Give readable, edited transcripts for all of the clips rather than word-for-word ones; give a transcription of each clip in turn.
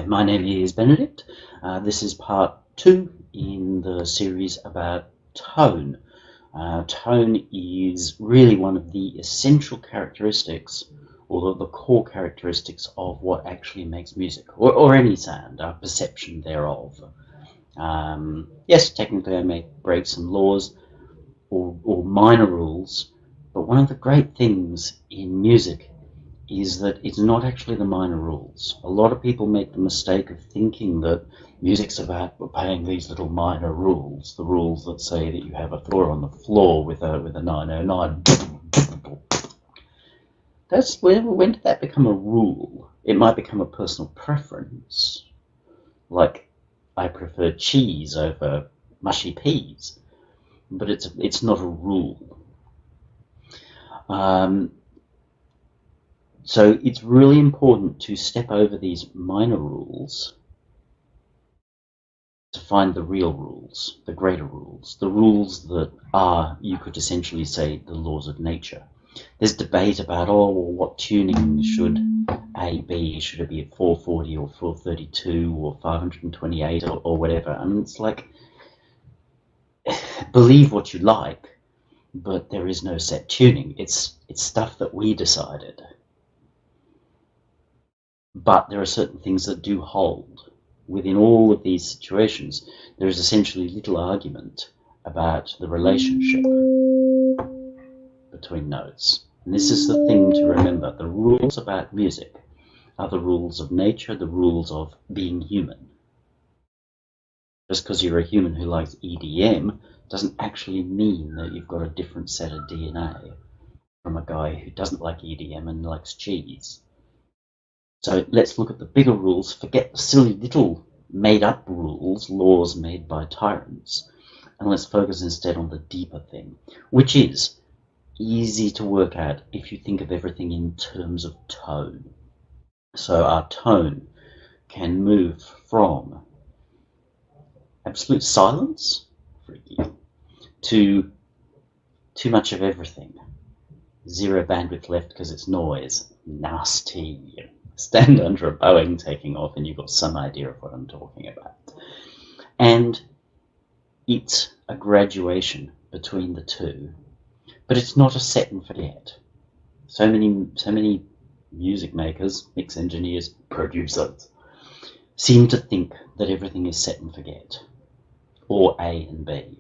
Hi, my name is Benedict. This is part 2 in the series about tone. Tone is really one of the essential characteristics, or the core characteristics of what actually makes music, or any sound, our perception thereof. Yes, technically I may break some laws or minor rules, but one of the great things in music is that it's not actually the minor rules. A lot of people make the mistake of thinking that music's about obeying these little minor rules, the rules that say that you have a floor on the floor with a 909. That's when did that become a rule? It might become a personal preference, like I prefer cheese over mushy peas, but it's not a rule. So it's really important to step over these minor rules to find the real rules, the greater rules, the rules that are, you could essentially say, the laws of nature. There's debate about, what tuning should A be? Should it be at 440 or 432 or 528 or whatever? I mean, it's like, believe what you like, but there is no set tuning. It's stuff that we decided. But there are certain things that do hold. Within all of these situations, there is essentially little argument about the relationship between notes. And this is the thing to remember. The rules about music are the rules of nature, the rules of being human. Just because you're a human who likes EDM doesn't actually mean that you've got a different set of DNA from a guy who doesn't like EDM and likes cheese. So let's look at the bigger rules, forget the silly little made-up rules, laws made by tyrants, and let's focus instead on the deeper thing, which is easy to work out if you think of everything in terms of tone. So our tone can move from absolute silence, freaky, to too much of everything. Zero bandwidth left because it's noise. Nasty. Stand under a Boeing taking off and you've got some idea of what I'm talking about. And it's a graduation between the two, but it's not a set and forget. So many music makers, mix engineers, producers seem to think that everything is set and forget, or A and B.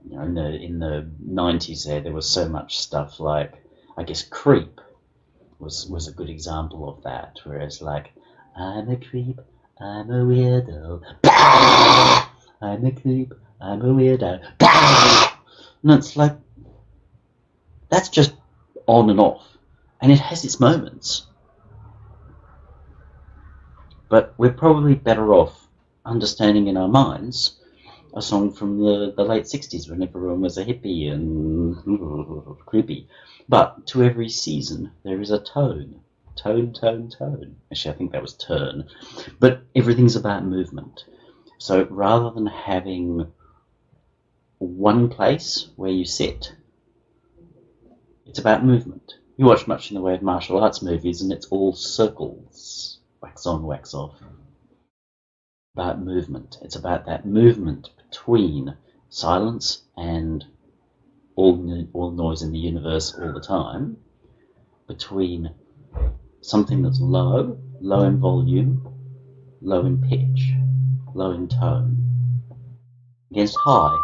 You know, in the 90s there was so much stuff like, I guess, Creep was a good example of that, whereas like, I'm a creep, I'm a weirdo, I'm a creep, I'm a weirdo, and it's like, that's just on and off, and it has its moments, but we're probably better off understanding in our minds a song from the late 60s when everyone was a hippie and creepy. But to every season, there is a tone. Tone, tone, tone. Actually, I think that was turn. But everything's about movement. So rather than having one place where you sit, it's about movement. You watch much in the way of martial arts movies and it's all circles. Wax on, wax off. About movement. It's about that movement between silence and all noise in the universe all the time, between something that's low in volume, low in pitch, low in tone, against high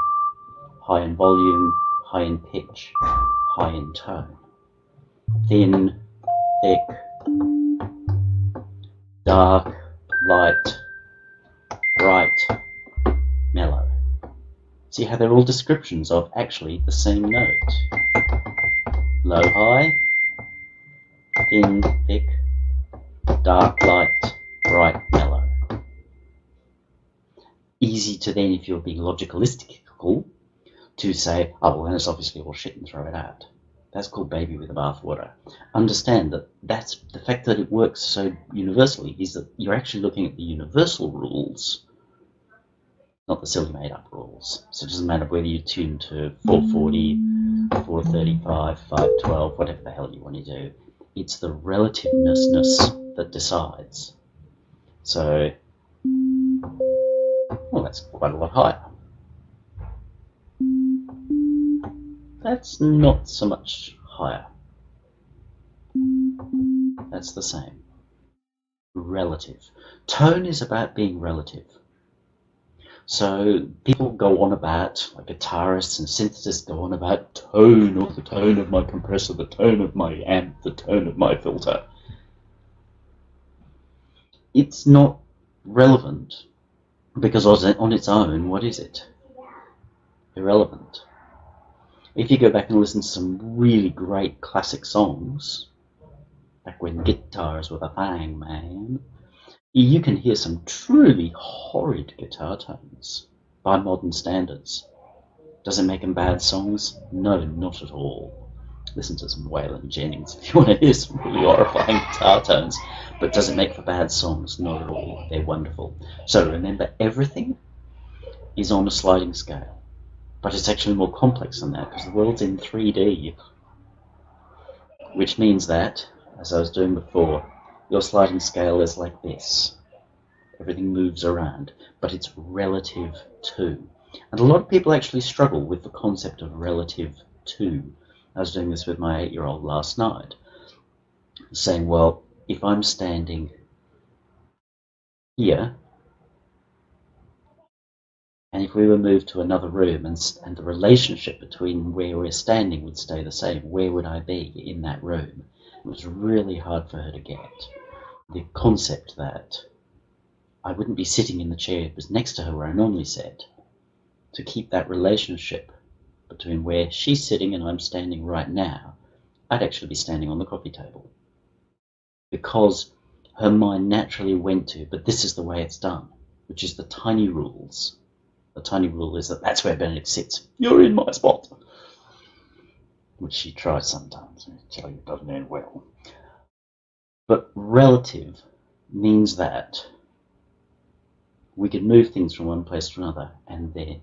in volume, high in pitch, high in tone, thin, thick, dark, light, bright, mellow. See how they're all descriptions of actually the same note. Low, high, thin, thick, dark, light, bright, mellow. Easy to then, if you're being logicalistical, to say, oh, well, then it's obviously all shit and throw it out. That's called baby with the bathwater. Understand that that's the fact that it works so universally is that you're actually looking at the universal rules, not the silly made-up rules. So it doesn't matter whether you tune to 440, 435, 512, whatever the hell you want to do. It's the relativeness that decides. So, well, that's quite a lot higher. That's not so much higher. That's the same. Relative. Tone is about being relative. So people go on about, like guitarists and synthesists go on about tone, or the tone of my compressor, the tone of my amp, the tone of my filter. It's not relevant, because on its own, what is it? Irrelevant. If you go back and listen to some really great classic songs, back when guitars were the thing, man, you can hear some truly horrid guitar tones by modern standards. Does it make them bad songs? No, not at all. Listen to some Waylon Jennings if you want to hear some really horrifying guitar tones. But does it make for bad songs? Not at all. They're wonderful. So remember, everything is on a sliding scale. But it's actually more complex than that, because the world's in 3D. Which means that, as I was doing before, your sliding scale is like this. Everything moves around, but it's relative to. And a lot of people actually struggle with the concept of relative to. I was doing this with my 8-year-old last night, saying, well, if I'm standing here, and if we were moved to another room and the relationship between where we're standing would stay the same, where would I be in that room? It was really hard for her to get. The concept that I wouldn't be sitting in the chair that was next to her where I normally sit, to keep that relationship between where she's sitting and I'm standing right now, I'd actually be standing on the coffee table. Because her mind naturally went to, but this is the way it's done, which is the tiny rules. The tiny rule is that that's where Benedict sits. You're in my spot. Which she tries sometimes. I tell you, it doesn't end well. But relative means that we can move things from one place to another and their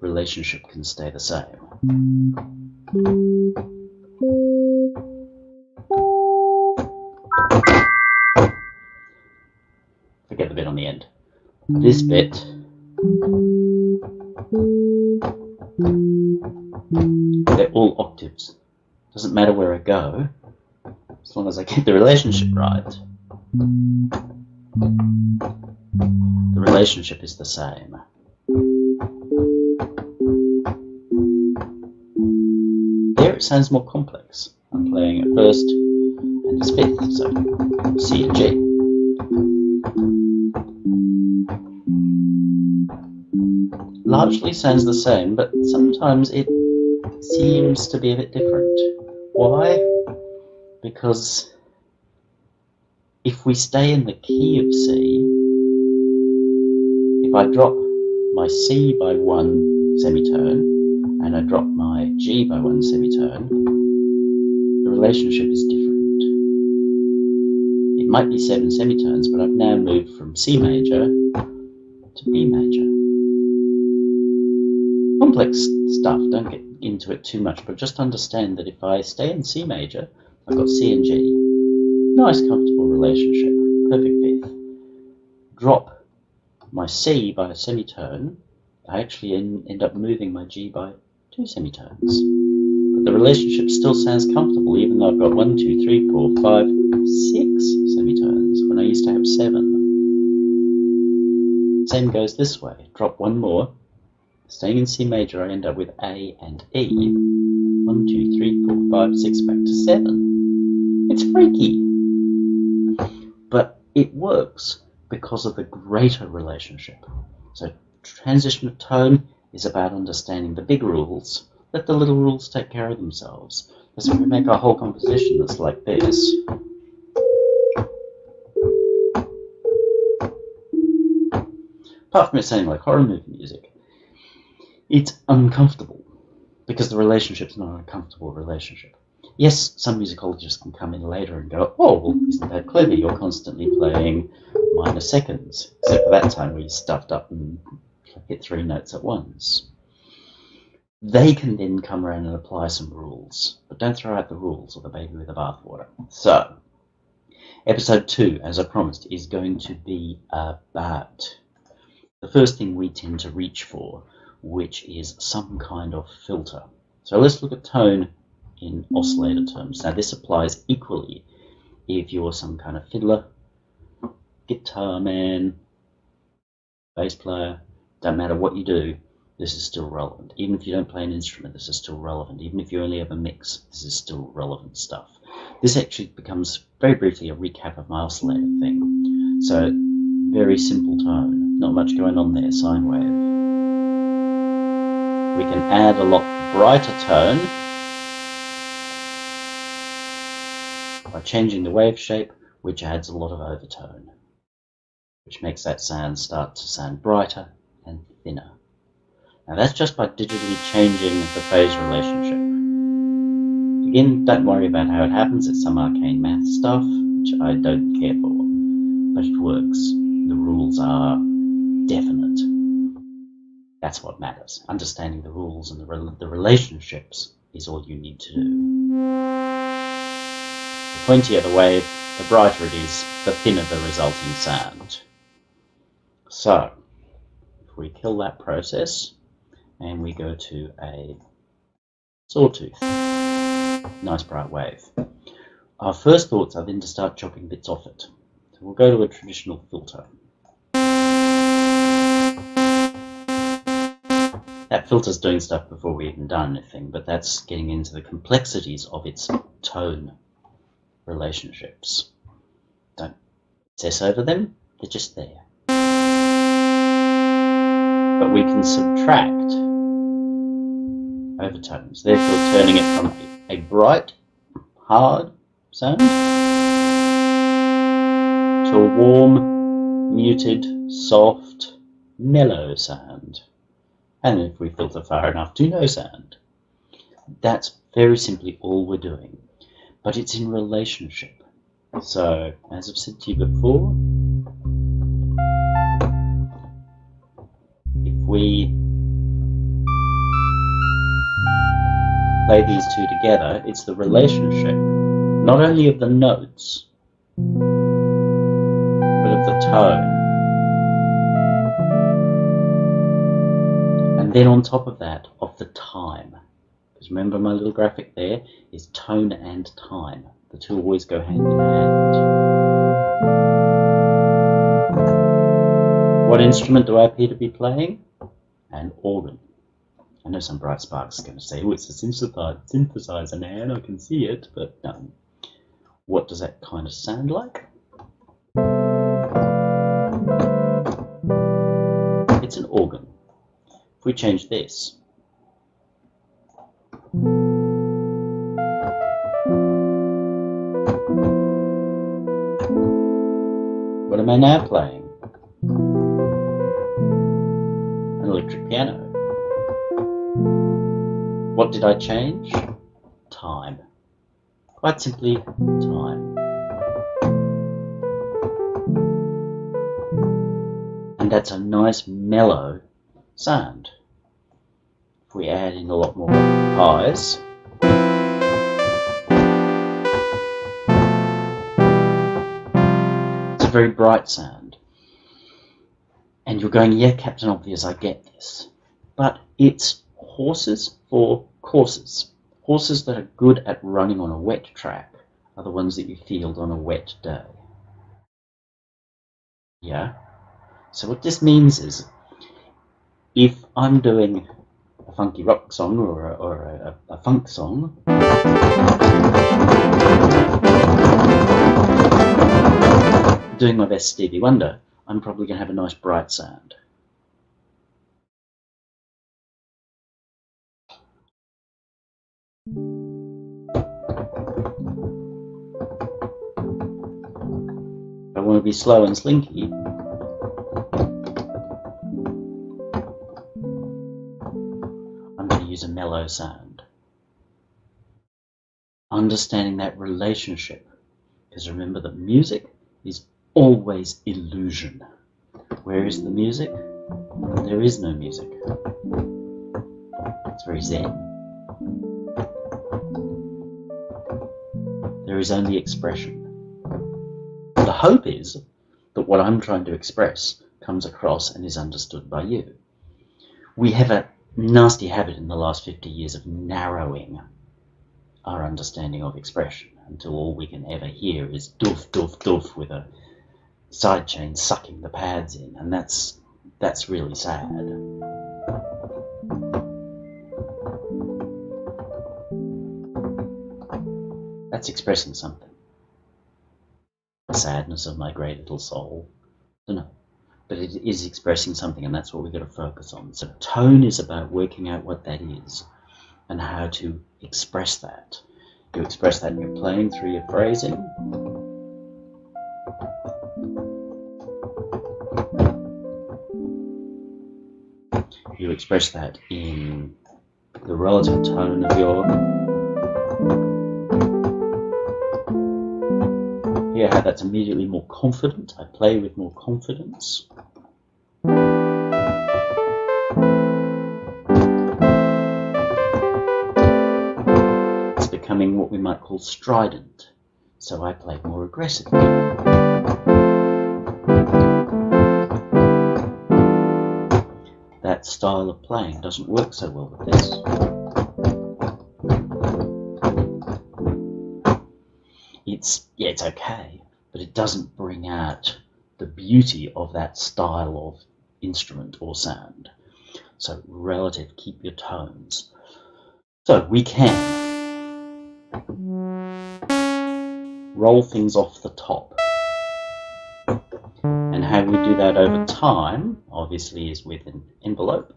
relationship can stay the same. Forget the bit on the end. This bit they're all octaves. Doesn't matter where I go, as long as I get the relationship right. The relationship is the same. There it sounds more complex. I'm playing at first and it's fifth, so C and G. Largely sounds the same, but sometimes it seems to be a bit different. Why? Because if we stay in the key of C, if I drop my C by one semitone and I drop my G by one semitone, the relationship is different. It might be 7 semitones, but I've now moved from C major to B major. Complex stuff, don't get into it too much, but just understand that if I stay in C major, I've got C and G. Nice, comfortable relationship. Perfect fifth. Drop my C by a semitone, I actually end up moving my G by 2 semitones. But the relationship still sounds comfortable, even though I've got 1, 2, 3, 4, 5, 6 semitones, when I used to have 7. Same goes this way. Drop one more. Staying in C major, I end up with A and E. 1, 2, 3, 4, 5, 6, back to 7. It's freaky. But it works because of the greater relationship. So transition of tone is about understanding the big rules. Let the little rules take care of themselves. Because if we make a whole composition that's like this, apart from it sounding like horror movie music, it's uncomfortable because the relationship's not an uncomfortable relationship. Yes, some musicologists can come in later and go, oh, well, isn't that clever? You're constantly playing minor seconds, except for that time where you stuffed up and hit 3 notes at once. They can then come around and apply some rules, but don't throw out the rules or the baby with the bathwater. So, Episode 2, as I promised, is going to be about the first thing we tend to reach for, which is some kind of filter. So let's look at tone in oscillator terms. Now this applies equally if you're some kind of fiddler, guitar man, bass player, don't matter what you do, this is still relevant. Even if you don't play an instrument, this is still relevant. Even if you only have a mix, this is still relevant stuff. This actually becomes, very briefly, a recap of my oscillator thing. So, very simple tone, not much going on there, sine wave. We can add a lot brighter tone by changing the wave shape, which adds a lot of overtone, which makes that sound start to sound brighter and thinner. Now that's just by digitally changing the phase relationship. Again, don't worry about how it happens, it's some arcane math stuff, which I don't care for, but it works. The rules are definite. That's what matters. Understanding the rules and the relationships is all you need to do. The pointier the wave, the brighter it is, the thinner the resulting sound. So, if we kill that process, and we go to a sawtooth, nice bright wave. Our first thoughts are then to start chopping bits off it. So we'll go to a traditional filter. That filter's doing stuff before we even done anything, but that's getting into the complexities of its tone relationships. Don't obsess over them, they're just there. But we can subtract overtones, therefore turning it from a bright, hard sound to a warm, muted, soft, mellow sound. And if we filter far enough, to no sound. That's very simply all we're doing. But it's in relationship. So, as I've said to you before, if we play these two together, it's the relationship, not only of the notes, but of the tone. And then on top of that, of the time. Because remember my little graphic there is tone and time. The two always go hand in hand. What instrument do I appear to be playing? An organ. I know some bright sparks are going to say, oh, it's a synthesizer, man, I can see it, but no. What does that kind of sound like? It's an organ. If we change this, what am I now playing? An electric piano. What did I change? Time. Quite simply, time. And that's a nice mellow sound. If we add in a lot more highs, it's a very bright sound. And you're going, yeah, Captain Obvious, I get this. But it's horses for courses. Horses that are good at running on a wet track are the ones that you field on a wet day. Yeah? So what this means is, if I'm doing a funky rock song or a funk song, doing my best Stevie Wonder, I'm probably going to have a nice bright sound. If I want to be slow and slinky, I'm going to use a mellow sound. Understanding that relationship, because remember that music is always illusion. Where is the music? There is no music. It's very zen. There is only expression. The hope is that what I'm trying to express comes across and is understood by you. We have a nasty habit in the last 50 years of narrowing our understanding of expression until all we can ever hear is doof, doof, doof with a sidechain sucking the pads in, and that's really sad. That's expressing something. The sadness of my great little soul. I don't know. But it is expressing something, and that's what we've got to focus on. So tone is about working out what that is and how to express that. You express that in your playing through your phrasing. You express that in the relative tone of your... Hear how that's immediately more confident. I play with more confidence. It's becoming what we might call strident. So I play more aggressively. That style of playing doesn't work so well with this. It's okay, but it doesn't bring out the beauty of that style of instrument or sound. So relative, keep your tones. So we can roll things off the top. And how we do that over time, obviously, is with an envelope.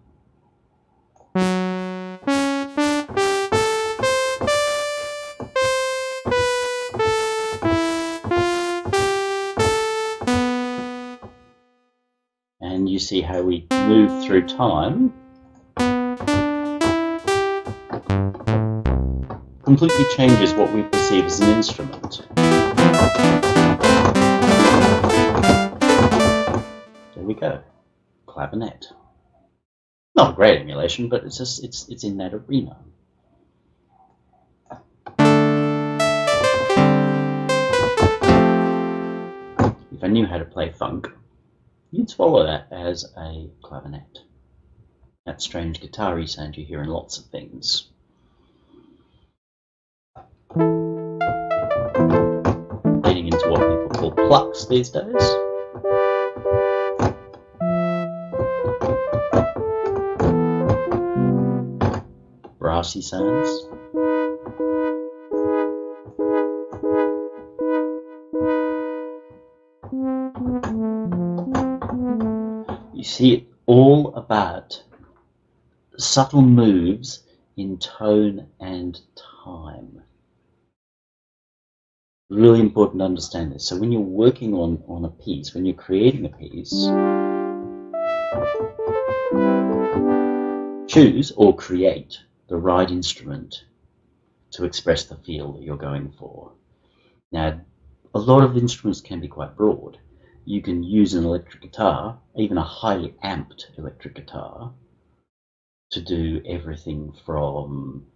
And you see how we move through time. Completely changes what we perceive as an instrument. There we go. Clavinet. Not a great emulation, but it's in that arena. If I knew how to play funk, you'd swallow that as a clavinet. That strange guitar-y sound you hear in lots of things. Getting into what people call plucks these days. Brassy sounds. You see it all about subtle moves in tone and time. Really important to understand this. So when you're working on a piece, when you're creating a piece, choose or create the right instrument to express the feel that you're going for. Now, a lot of instruments can be quite broad. You can use an electric guitar, even a highly amped electric guitar, to do everything from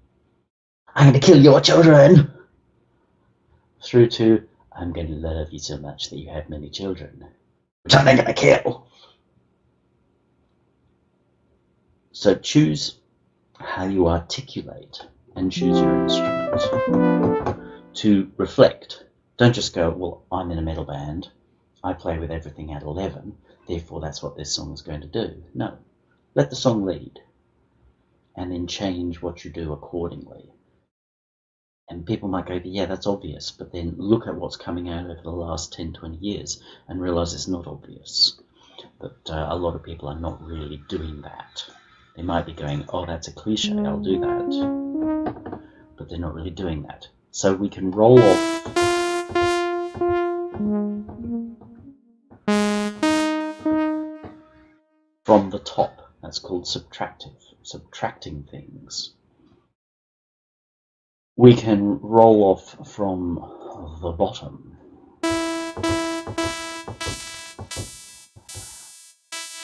"I'm going to kill your children" through to "I'm going to love you so much that you have many children, which I'm then going to kill." So choose how you articulate and choose your instrument to reflect. Don't just go, well, I'm in a metal band, I play with everything at 11, therefore that's what this song is going to do. No, let the song lead and then change what you do accordingly. And people might go, yeah, that's obvious, but then look at what's coming out over the last 10, 20 years and realize it's not obvious. But a lot of people are not really doing that. They might be going, oh, that's a cliche, I'll do that. But they're not really doing that. So we can roll off from the top. That's called subtracting things. We can roll off from the bottom.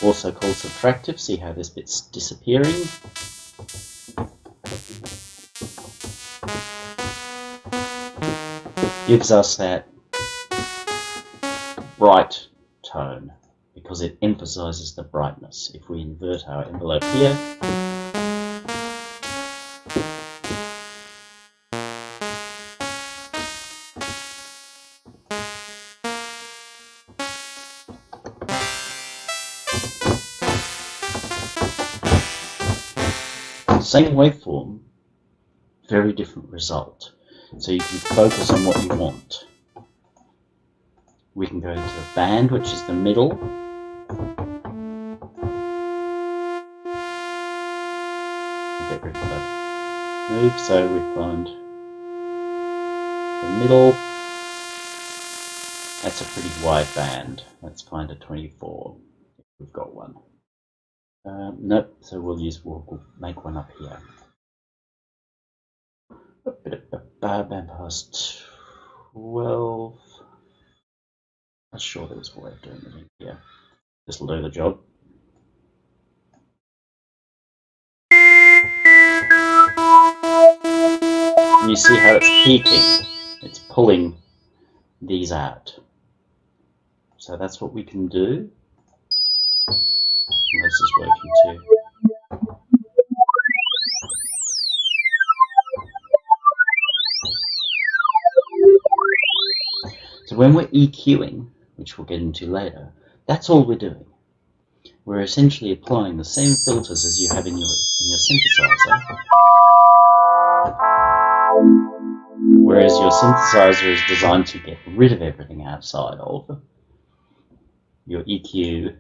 Also called subtractive. See how this bit's disappearing. Gives us that bright tone because it emphasizes the brightness. If we invert our envelope here, same waveform, very different result. So you can focus on what you want. We can go into the band, which is the middle. Get rid of the move, so we find the middle. That's a pretty wide band. Let's find a 24 if we've got one. Nope, so we'll make one up here. Band past 12. Not sure there was a way of doing it in here. This will do the job. And you see how it's peaking. It's pulling these out. So that's what we can do. This is working too. So when we're EQing, which we'll get into later, that's all we're doing. We're essentially applying the same filters as you have in your synthesizer. Whereas your synthesizer is designed to get rid of everything outside of. Your EQ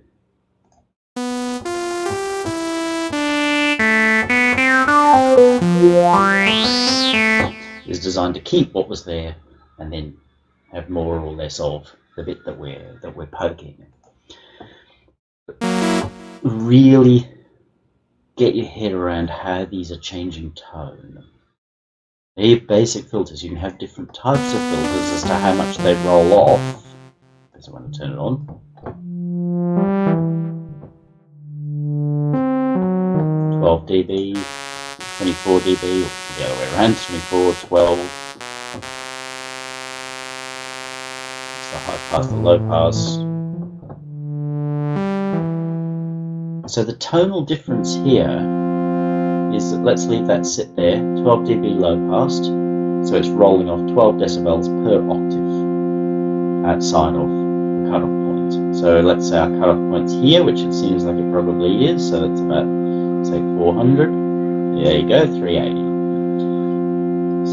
is designed to keep what was there and then have more or less of the bit that we're poking. But really get your head around how these are changing tone. They have basic filters. You can have different types of filters as to how much they roll off. Because I want to turn it on. 12 dB, 24 dB, or the other way around, 24, 12. It's the high pass, the low pass. So the tonal difference here is that, let's leave that sit there, 12 dB low passed, so it's rolling off 12 decibels per octave outside of the cutoff point. So let's say our cutoff point's here, which it seems like it probably is, so that's about, say, 400. There you go, 380.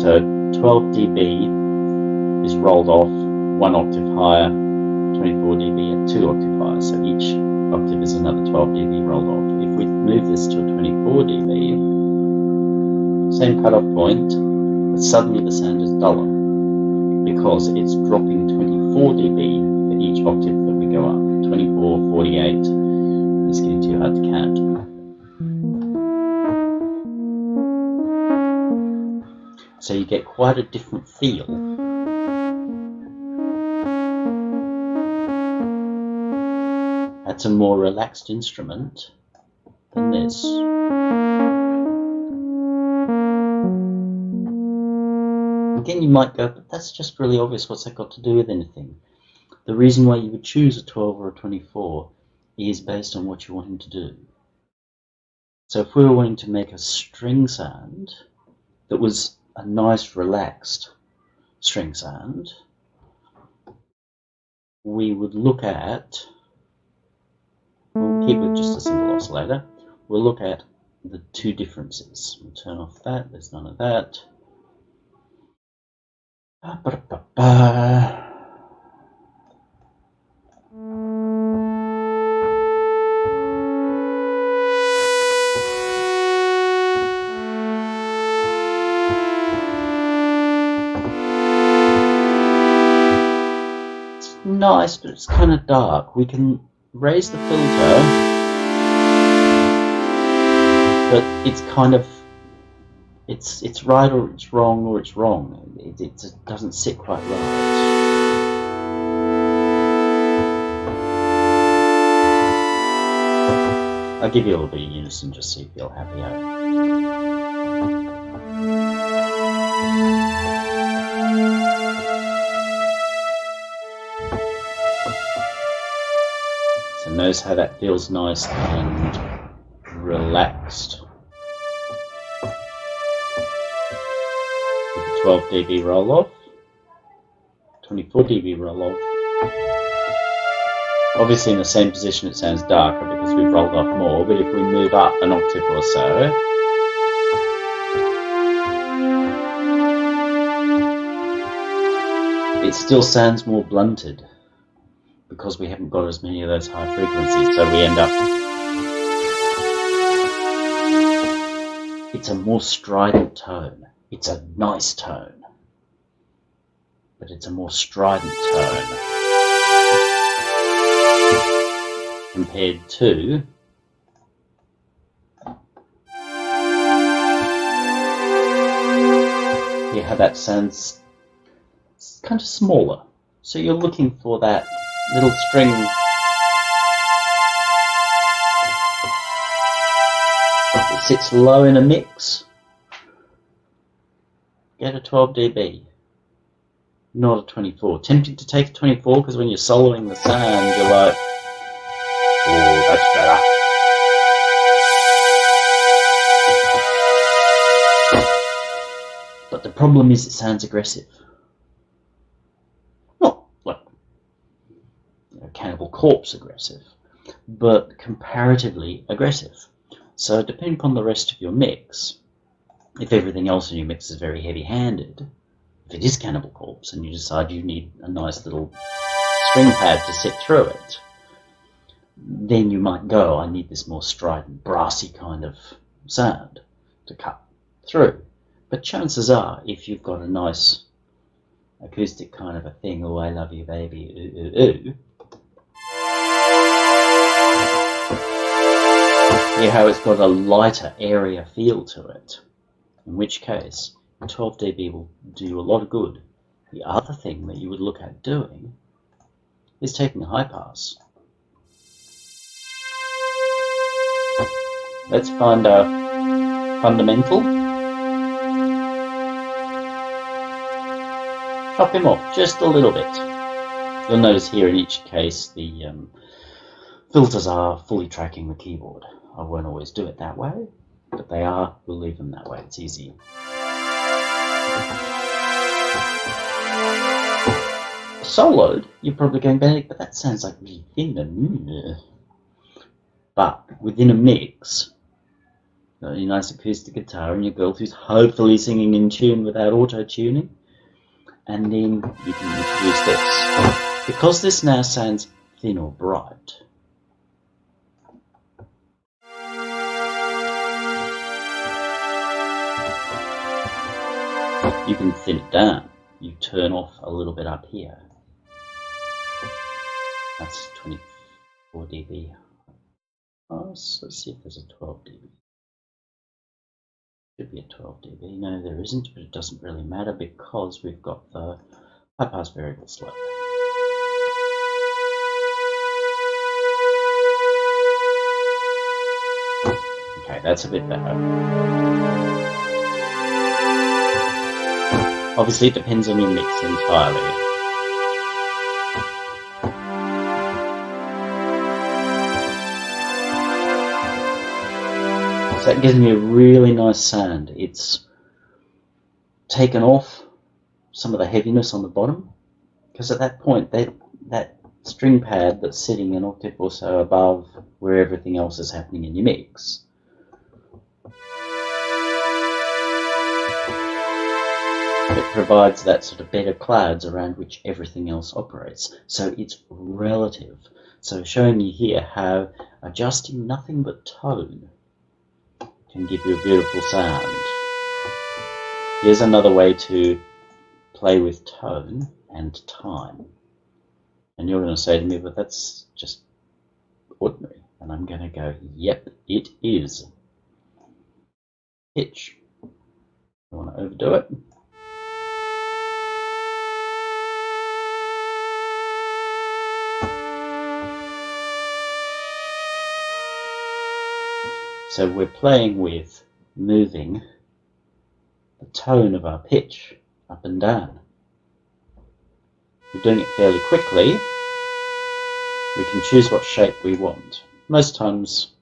So 12 dB is rolled off 1 octave higher, 24 dB at 2 octave higher, so each octave is another 12 dB rolled off. If we move this to a 24 dB, same cutoff point, but suddenly the sound is duller because it's dropping 24 dB for each octave that we go up. 24, 48 is getting too hard to count. So you get quite a different feel. That's a more relaxed instrument than this. Again, you might go, but that's just really obvious. What's that got to do with anything? The reason why you would choose a 12 or a 24 is based on what you're wanting to do. So if we were wanting to make a string sound that was a nice, relaxed string sound, we would look at, we'll keep with just a single oscillator, we'll look at the two differences. We'll turn off that, there's none of that. It's nice, but it's kind of dark. We can raise the filter, but it's kind of, it's right or it's wrong or it's wrong. It doesn't sit quite right. I'll give you a little bit of unison just so you feel happier. So notice how that feels nice and relaxed. With the 12 dB roll off, 24 dB roll off. Obviously in the same position it sounds darker because we've rolled off more, but if we move up an octave or so, it still sounds more blunted because we haven't got as many of those high frequencies, so we end up... It's a more strident tone. It's a nice tone, but it's a more strident tone compared to hear how that sounds kind of smaller. So you're looking for that little string that sits low in a mix. Get a 12 dB, not a 24. Tempting to take a 24 because when you're soloing the sound, you're like, oh, that's better. But the problem is it sounds aggressive. Not like Cannibal Corpse aggressive, but comparatively aggressive. So depending upon the rest of your mix, if everything else in your mix is very heavy-handed, if it is Cannibal Corpse and you decide you need a nice little string pad to sit through it, then you might go, I need this more strident, brassy kind of sound to cut through. But chances are, if you've got a nice acoustic kind of a thing, oh, I love you, baby, ooh, ooh, ooh, hear how it's got a lighter, airier feel to it, in which case 12 dB will do you a lot of good. The other thing that you would look at doing is taking a high pass. Let's find a fundamental. Chop him off just a little bit. You'll notice here in each case the filters are fully tracking the keyboard. I won't always do it that way, but they are. We'll leave them that way. It's easier. Soloed, you're probably going, but that sounds like really thin and... But within a mix, got a nice acoustic guitar and your girl who's hopefully singing in tune without auto-tuning, and then you can introduce this. Because this now sounds thin or bright, you can thin it down. You turn off a little bit up here. That's 24 dB. Oh, so let's see if there's a 12 dB. Should be a 12 dB. No, there isn't, but it doesn't really matter because we've got the high pass variable slope. Okay, that's a bit better. Obviously, it depends on your mix entirely. So that gives me a really nice sound. It's taken off some of the heaviness on the bottom, because at that point, that string pad that's sitting an octave or so above where everything else is happening in your mix, it provides that sort of bed of clouds around which everything else operates. So it's relative. So showing you here how adjusting nothing but tone can give you a beautiful sound. Here's another way to play with tone and time. And you're going to say to me, but that's just ordinary. And I'm going to go, yep, it is. Pitch. Don't want to overdo it. So we're playing with moving the tone of our pitch up and down. We're doing it fairly quickly, We can choose what shape we want. Most times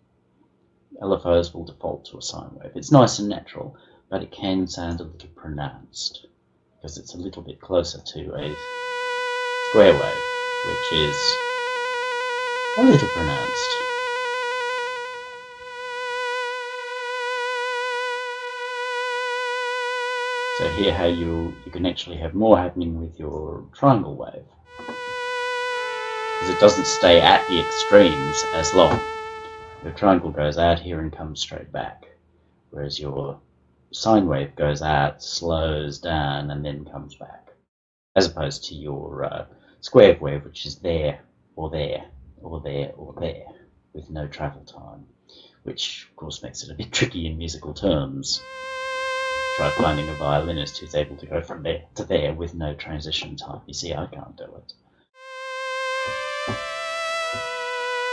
LFOs will default to a sine wave. It's nice and natural, but it can sound a little pronounced because it's a little bit closer to a square wave, which is a little pronounced. So here how you can actually have more happening with your triangle wave, because it doesn't stay at the extremes as long. Your triangle goes out here and comes straight back, whereas your sine wave goes out, slows down, and then comes back, as opposed to your square wave, which is there, or there, or there, or there, with no travel time, which of course makes it a bit tricky in musical terms. Try finding a violinist who's able to go from there to there with no transition time. You see, I can't do it.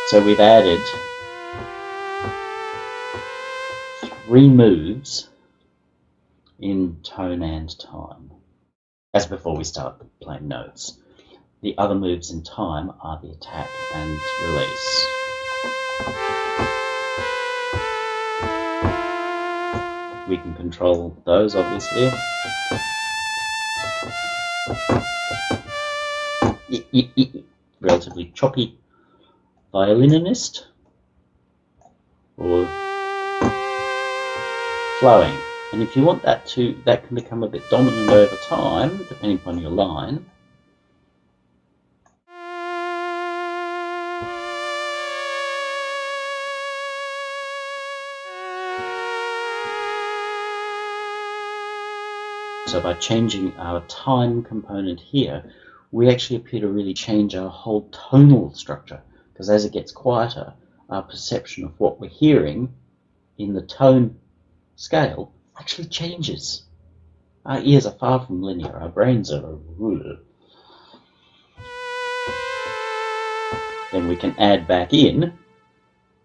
So we've added 3 moves in tone and time, as before we start playing notes. The other moves in time are the attack and release. We can control those, obviously. Relatively choppy violinist, or flowing. And if you want that can become a bit dominant over time, depending upon your line. So by changing our time component here, we actually appear to really change our whole tonal structure, because as it gets quieter, our perception of what we're hearing in the tone scale actually changes. Our ears are far from linear, our brains are ruler. Then we can add back in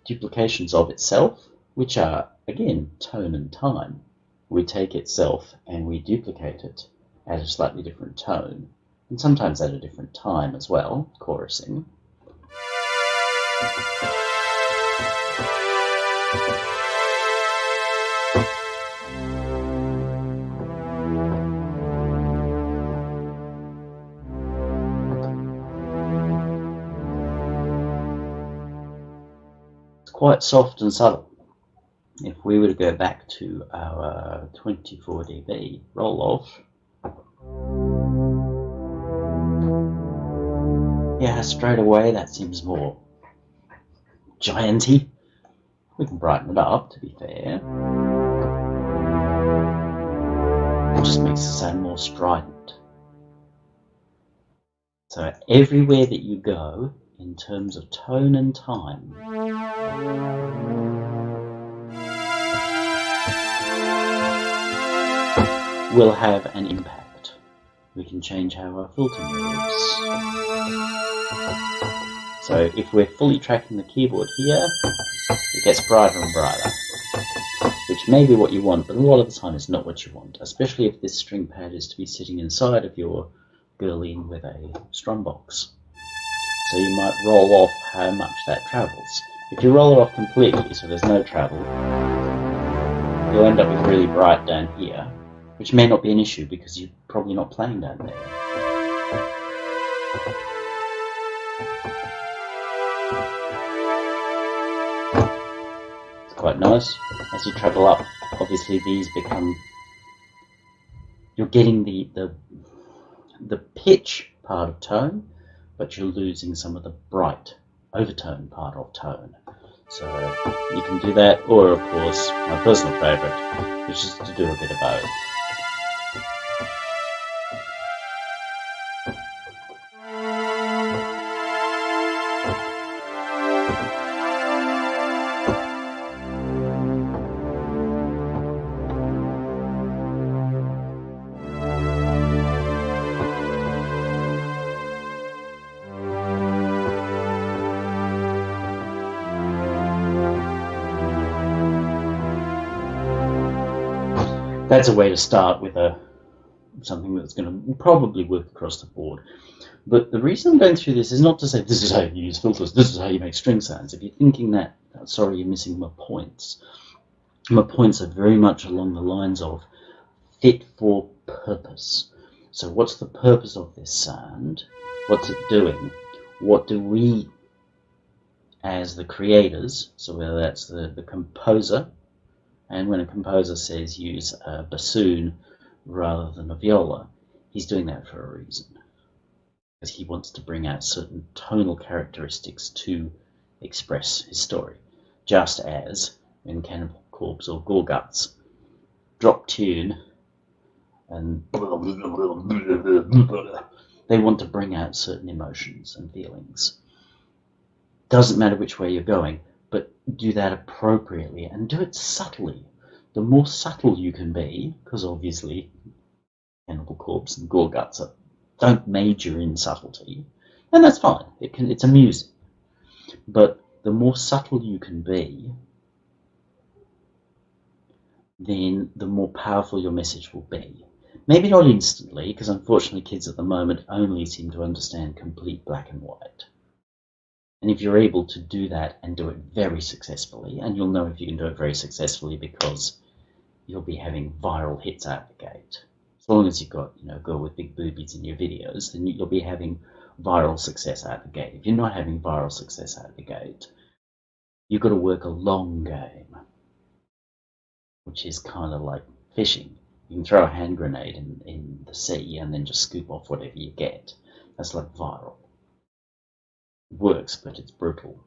duplications of itself, which are, again, tone and time. We take itself and we duplicate it at a slightly different tone, and sometimes at a different time as well, chorusing. It's quite soft and subtle. If we were to go back to our 24 dB roll-off, yeah, straight away that seems more gianty. We can brighten it up, to be fair. It just makes it sound more strident. So everywhere that you go, in terms of tone and time, will have an impact. We can change how our filter moves. So if we're fully tracking the keyboard here, it gets brighter and brighter, which may be what you want, but a lot of the time it's not what you want, especially if this string pad is to be sitting inside of your girline with a strum box. So you might roll off how much that travels. If you roll it off completely, so there's no travel, you'll end up with really bright down here, which may not be an issue because you're probably not playing down there. It's quite nice. As you travel up, obviously these become, you're getting the pitch part of tone, but you're losing some of the bright overtone part of tone. So you can do that, or of course, my personal favourite, which is to do a bit of both. That's a way to start with something that's going to probably work across the board. But the reason I'm going through this is not to say this is how you use filters, this is how you make string sounds. If you're thinking that, sorry, you're missing my points. My points are very much along the lines of fit for purpose. So what's the purpose of this sound? What's it doing? What do we, as the creators, so whether that's the composer, and when a composer says use a bassoon rather than a viola, he's doing that for a reason. Because he wants to bring out certain tonal characteristics to express his story. Just as in Cannibal Corpse or Gorguts, drop tune and they want to bring out certain emotions and feelings. Doesn't matter which way you're going, but do that appropriately and do it subtly. The more subtle you can be, because obviously Cannibal Corpse and Gorguts don't major in subtlety, and that's fine. It's amusing. But the more subtle you can be, then the more powerful your message will be. Maybe not instantly, because unfortunately kids at the moment only seem to understand complete black and white. And if you're able to do that and do it very successfully, and you'll know if you can do it very successfully because you'll be having viral hits out the gate. As long as you've got, a girl with big boobies in your videos, then you'll be having viral success out the gate. If you're not having viral success out the gate, you've got to work a long game, which is kind of like fishing. You can throw a hand grenade in the sea and then just scoop off whatever you get. That's like viral. It works, but it's brutal.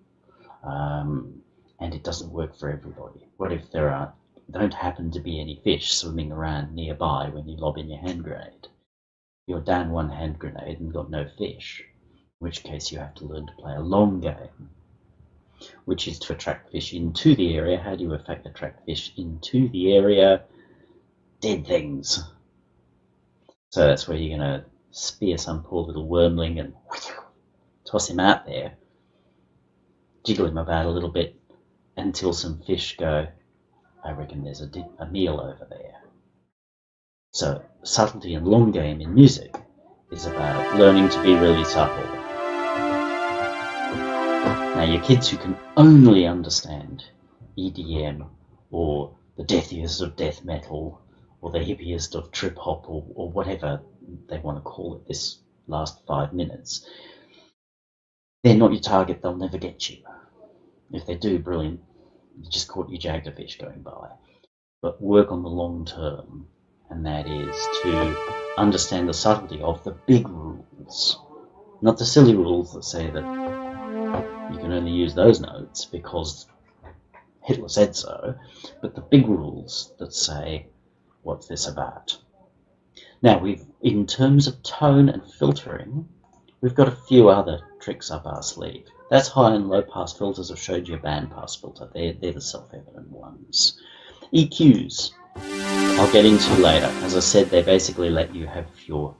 And it doesn't work for everybody. What if there don't happen to be any fish swimming around nearby when you lob in your hand grenade? You're down one hand grenade and got no fish, in which case you have to learn to play a long game, which is to attract fish into the area. How do you attract fish into the area? Dead things. So that's where you're going to spear some poor little wormling and toss him out there, jiggle him about a little bit until some fish go, I reckon there's a meal over there. So subtlety and long game in music is about learning to be really subtle. Now your kids who can only understand EDM or the deathiest of death metal or the hippiest of trip hop or whatever they want to call it this last 5 minutes, they're not your target, they'll never get you. If they do, brilliant, you just caught your jaggerfish going by. But work on the long term, and that is to understand the subtlety of the big rules. Not the silly rules that say that you can only use those notes because Hitler said so, but the big rules that say, what's this about? Now, in terms of tone and filtering, we've got a few other tricks up our sleeve. That's high and low pass filters. I've showed you a band pass filter. They're the self-evident ones. EQs, I'll get into later. As I said, they basically let you have your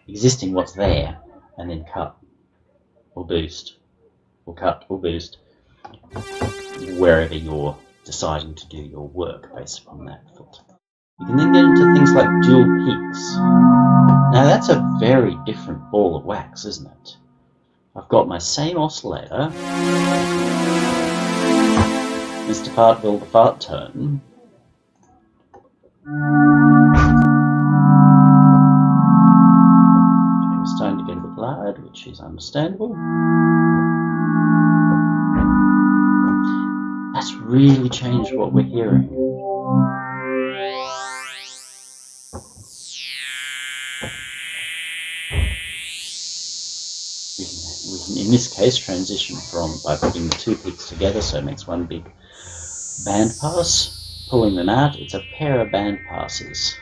existing what's there and then cut or boost or cut or boost wherever you're deciding to do your work based upon that filter. You can then get into things like dual peaks. Now that's a very different ball of wax, isn't it? I've got my same oscillator, Mr. Fartville the fart tone, okay, we're starting to get a bit loud, which is understandable. That's really changed what we're hearing. We can, in this case, transition by putting the two peaks together, so it makes one big band pass. Pulling them out, it's a pair of band passes.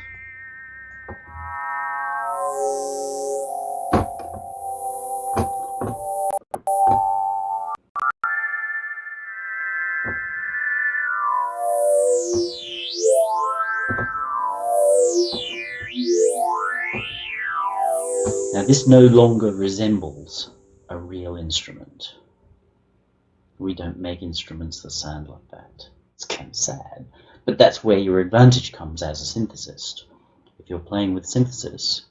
Now this no longer resembles a real instrument. We don't make instruments that sound like that. It's kind of sad, but that's where your advantage comes as a synthesist. If you're playing with synthesis,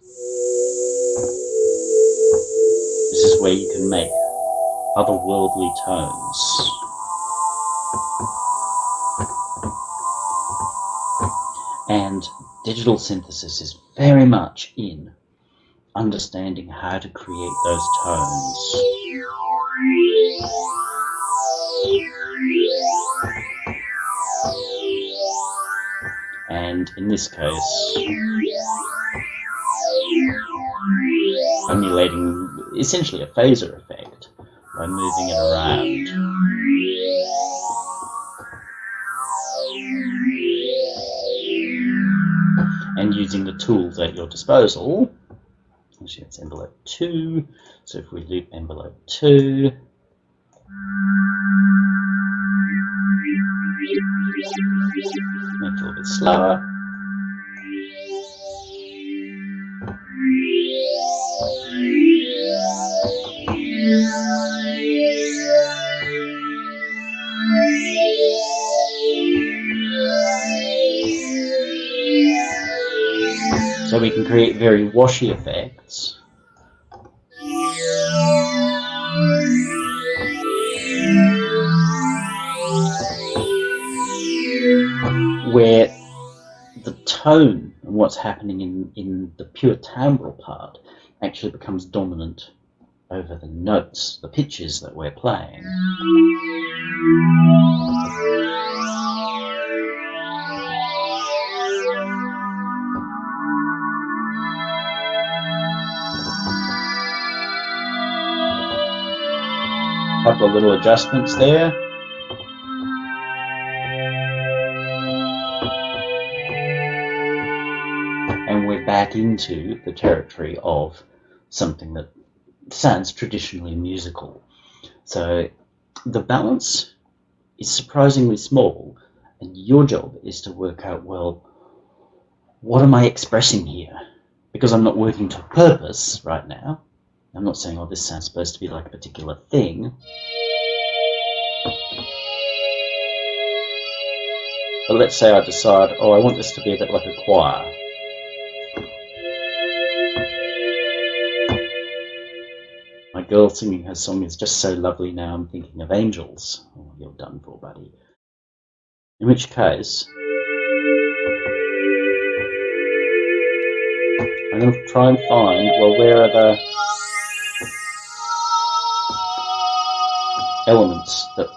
This is where you can make otherworldly tones. And digital synthesis is very much in understanding how to create those tones. And in this case, emulating essentially a phaser effect by moving it around. And using the tools at your disposal. Actually, it's envelope 2. So if we loop envelope 2, make it a little bit slower. So we can create very washy effects. Where the tone and what's happening in the pure timbral part actually becomes dominant over the notes, the pitches that we're playing. A couple of little adjustments there. And we're back into the territory of something that sounds traditionally musical. So the balance is surprisingly small, and your job is to work out, well, what am I expressing here? Because I'm not working to purpose right now. I'm not saying, oh, this sounds supposed to be like a particular thing. But let's say I decide, oh, I want this to be a bit like a choir. My girl singing her song is just so lovely now, I'm thinking of angels. Oh, you're done for, buddy. In which case, I'm going to try and find, well, where are the elements that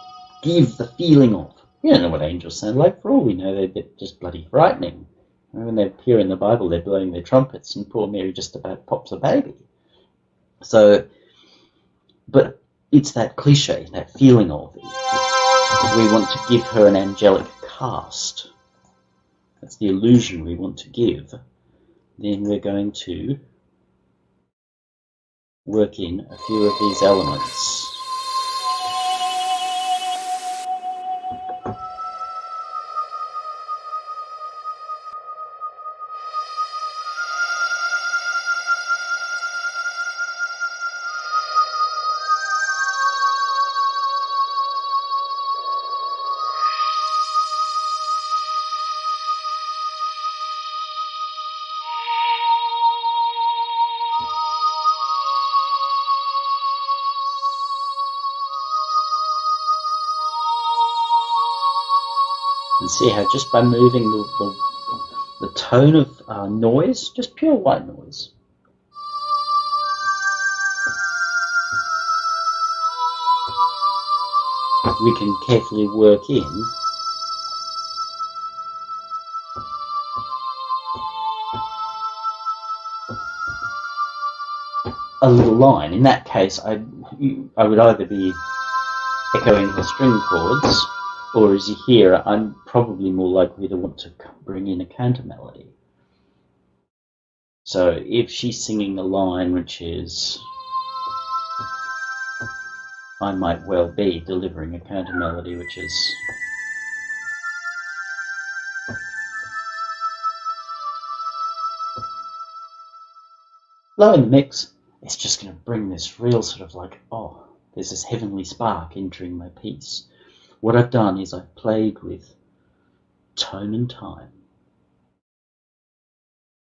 give the feeling of, you don't know what angels sound like. For all we know, they're just bloody frightening. And when they appear in the Bible, they're blowing their trumpets, and poor Mary just about pops a baby. So, but it's that cliche, that feeling of it. We want to give her an angelic cast. That's the illusion we want to give. Then we're going to work in a few of these elements. And see how just by moving the tone of noise, just pure white noise, we can carefully work in a little line. In that case, I would either be echoing the string chords, or as you hear, I'm probably more likely to want to bring in a counter melody. So if she's singing a line which is, I might well be delivering a counter melody which is low in the mix. It's just going to bring this real sort of like, oh, there's this heavenly spark entering my piece. What I've done is I've played with tone and time.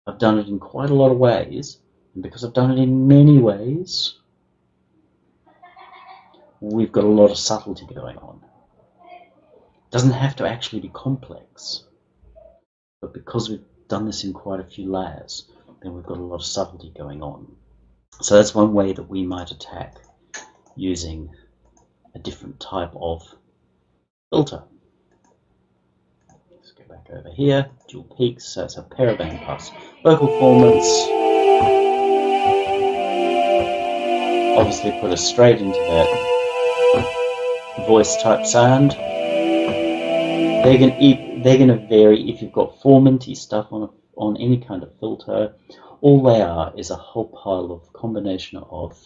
I've done it in quite a lot of ways, and because I've done it in many ways, we've got a lot of subtlety going on. It doesn't have to actually be complex, but because we've done this in quite a few layers, then we've got a lot of subtlety going on. So that's one way that we might attack using a different type of filter. Let's go back over here, dual peaks, so it's a pair of bandpass. Vocal formants, obviously put us straight into that voice type sound. They're going to vary if you've got formanty stuff on any kind of filter. All they are is a whole pile of combination of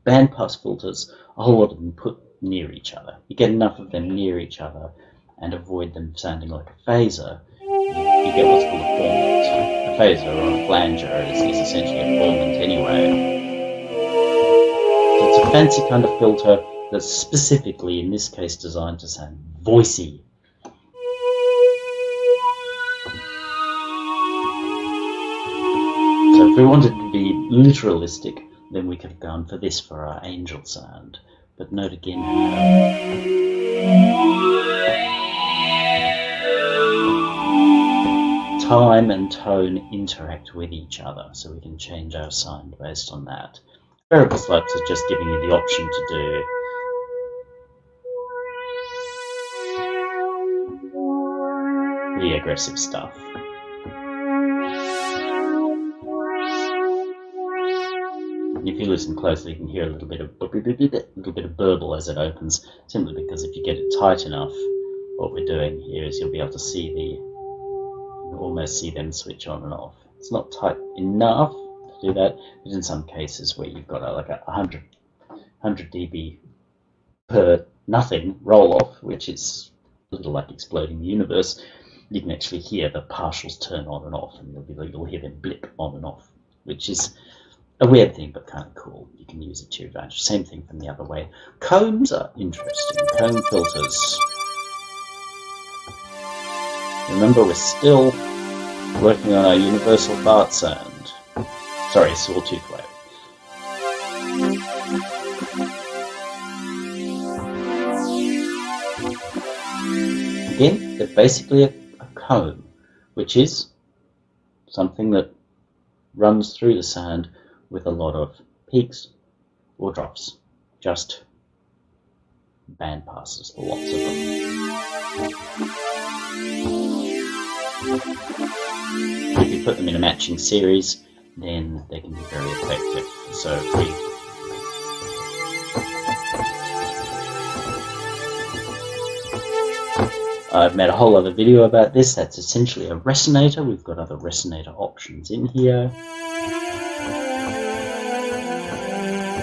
bandpass filters, a whole lot of them put near each other. You get enough of them near each other and avoid them sounding like a phaser, you get what's called a formant. A phaser or a flanger is essentially a formant anyway. So it's a fancy kind of filter that's specifically, in this case, designed to sound voicey. So if we wanted to be literalistic, then we could have gone for this for our angel sound. But note again how time and tone interact with each other, so we can change our sound based on that. Variable slopes are just giving you the option to do the aggressive stuff. If you listen closely, you can hear a little bit of burble as it opens, simply because if you get it tight enough, what we're doing here is you'll be able to see you'll almost see them switch on and off. It's not tight enough to do that, but in some cases where you've got like a 100 dB per nothing roll off, which is a little like exploding the universe, you can actually hear the partials turn on and off, and you'll hear them blip on and off, which is a weird thing, but kind of cool. You can use it to your advantage. Same thing from the other way. Combs are interesting. Comb filters. Remember, we're still working on our universal fart sound. Sorry, sawtooth wave. Again, they're basically a comb, which is something that runs through the sound with a lot of peaks or drops, just band passes, lots of them. If you put them in a matching series, then they can be very effective. So if we I've made a whole other video about this. That's essentially a resonator. We've got other resonator options in here.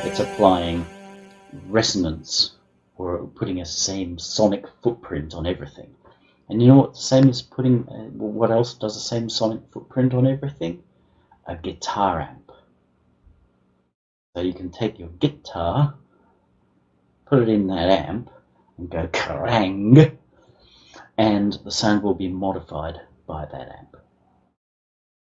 It's applying resonance or putting a same sonic footprint on everything. And you know what the same is putting, what else does the same sonic footprint on everything? A guitar amp. So you can take your guitar, put it in that amp, and go kerrang! And the sound will be modified by that amp.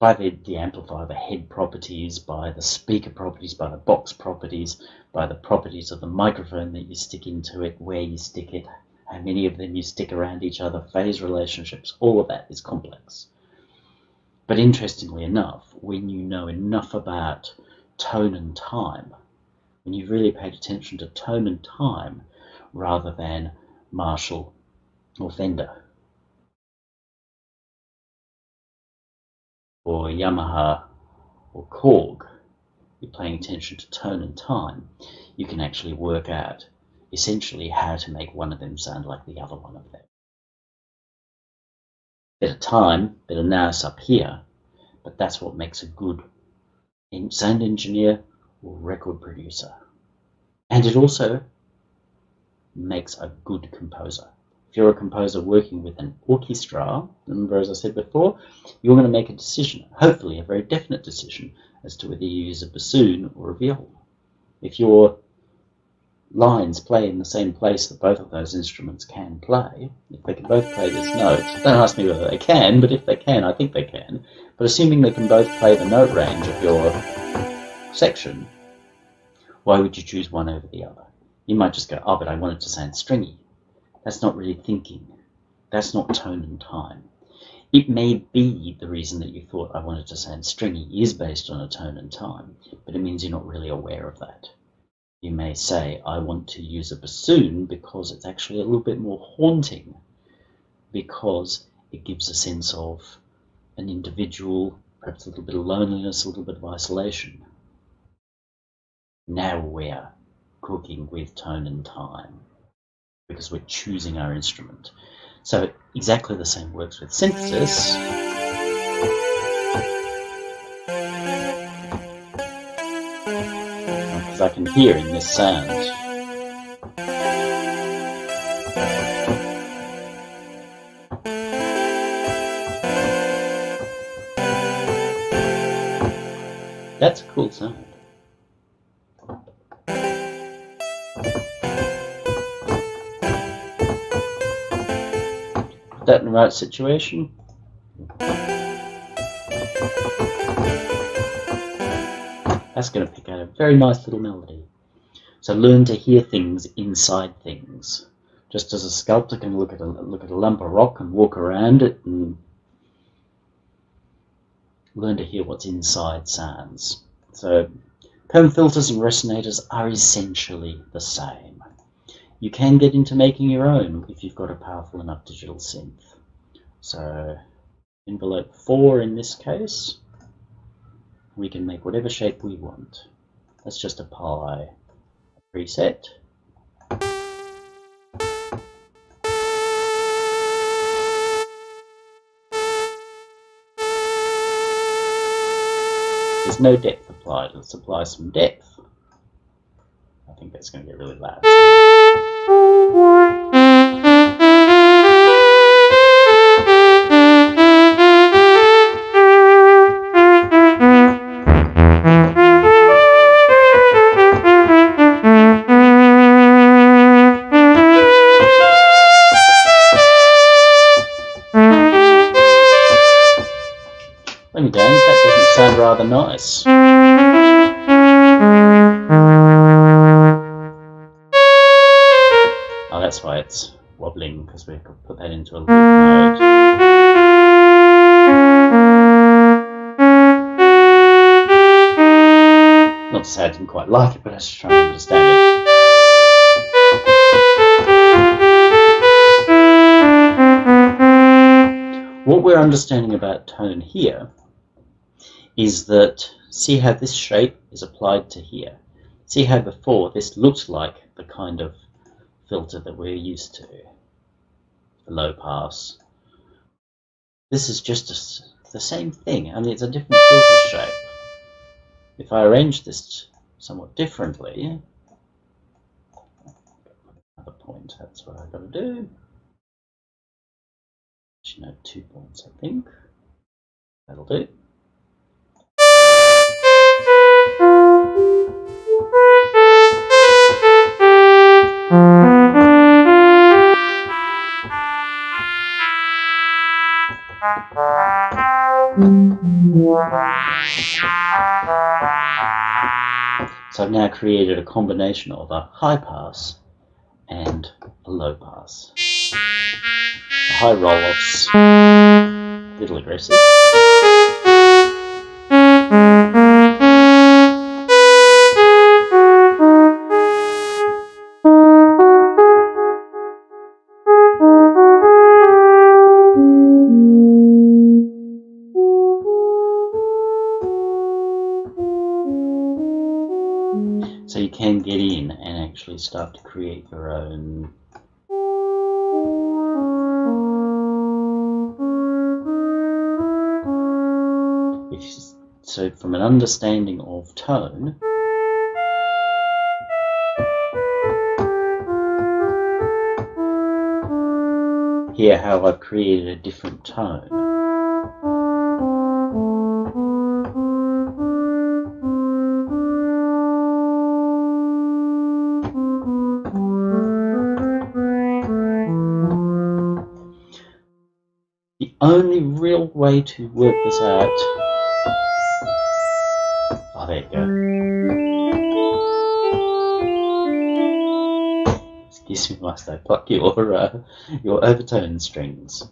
By the amplifier, the head properties, by the speaker properties, by the box properties, by the properties of the microphone that you stick into it, where you stick it, how many of them you stick around each other, phase relationships, all of that is complex. But interestingly enough, when you know enough about tone and time, when you've really paid attention to tone and time rather than Marshall or Fender or Yamaha or Korg, you're paying attention to tone and time, you can actually work out essentially how to make one of them sound like the other one of them. Bit of time, bit of nous up here, but that's what makes a good sound engineer or record producer. And it also makes a good composer. If you're a composer working with an orchestra, remember as I said before, you're going to make a decision, hopefully a very definite decision, as to whether you use a bassoon or a viol. If your lines play in the same place that both of those instruments can play, if they can both play this note, don't ask me whether they can, but if they can, I think they can, but assuming they can both play the note range of your section, Why would you choose one over the other? You might just go, oh, but I want it to sound stringy. That's not really thinking. That's not tone and time. It may be the reason that you thought I wanted to sound stringy is based on a tone and time, but it means you're not really aware of that. You may say, I want to use a bassoon because it's actually a little bit more haunting, because it gives a sense of an individual, perhaps a little bit of loneliness, a little bit of isolation. Now we're cooking with tone and time, because we're choosing our instrument. So exactly the same works with synthesis. Because I can hear in this sound. That's a cool sound. Put that in the right situation. That's going to pick out a very nice little melody. So learn to hear things inside things. Just as a sculptor can look at a lump of rock and walk around it and learn to hear what's inside sounds. So comb filters and resonators are essentially the same. You can get into making your own if you've got a powerful enough digital synth. So envelope 4 in this case, we can make whatever shape we want. That's just a pi preset. There's no depth applied. Let's apply some depth. I think that's going to get really loud. Let me down, that doesn't sound rather nice. Oh, that's why it's wobbling, because we could put that into a loop mode. Not to say I didn't quite like it, but I was just trying to understand it. What we're understanding about tone here is that, see how this shape is applied to here. See how before this looked like the kind of filter that we're used to, the low pass. This is just the same thing, only it's a different filter shape. If I arrange this somewhat differently, another point, that's what I've got to do. Actually, no, 2 points, I think. That'll do. So I've now created a combination of a high pass and a low pass. The high roll-offs, a little aggressive. So you can get in and actually start to create your own so from an understanding of tone, hear how I've created a different tone. The only real way to work this out, oh, there you go. Excuse me whilst I pluck your overtone strings.